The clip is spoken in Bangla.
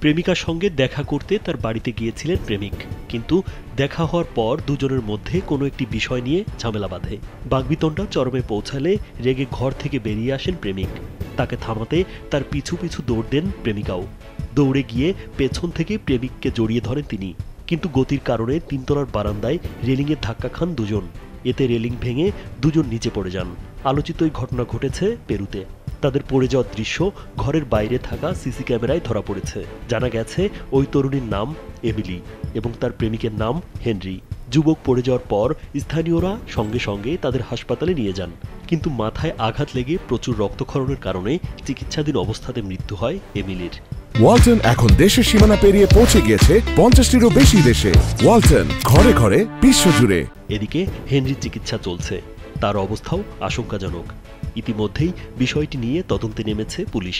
প্রেমিকার সঙ্গে দেখা করতে তার বাড়িতে গিয়েছিলেন প্রেমিক, কিন্তু দেখা হওয়ার পর দুজনের মধ্যে কোনো একটি বিষয় নিয়ে ঝামেলা বাঁধে। বাকবিতণ্ডা চরমে পৌঁছালে রেগে ঘর থেকে বেরিয়ে আসেন প্রেমিক। তাকে থামাতে তার পিছু পিছু দৌড় দেন প্রেমিকাও। দৌড়ে গিয়ে পেছন থেকে প্রেমিককে জড়িয়ে ধরেন তিনি, কিন্তু গতির কারণে তিনতলার বারান্দায় রেলিংয়ে ধাক্কা খান দুজন। এতে রেলিং ভেঙে দুজন নিচে পড়ে যান। আলোচিত এই ঘটনা ঘটেছে পেরুতে। তাদের পড়ে যাওয়ার দৃশ্য ঘরের বাইরে থাকা সিসি ক্যামেরায় ধরা পড়েছে। জানা গেছে ওই তরুণীর নাম এমিলি এবং তার প্রেমিকের নাম হেনরি। যুবক পড়ে যাওয়ার পর স্থানীয়রা সঙ্গে সঙ্গে তাদের হাসপাতালে নিয়ে যান, কিন্তু মাথায় আঘাত লেগে প্রচুর রক্তক্ষরণের কারণে চিকিৎসাধীন অবস্থাতে মৃত্যু হয় এমিলির। ওয়ালটন এখন দেশের সীমানা পেরিয়ে পৌঁছে গিয়েছে 50টিরও বেশি দেশে। ওয়ালটন, ঘরে ঘরে বিশ্বজুড়ে। এদিকে হেনরির চিকিৎসা চলছে, তার অবস্থাও আশঙ্কাজনক। ইতিমধ্যেই বিষয়টি নিয়ে তদন্তে নেমেছে পুলিশ।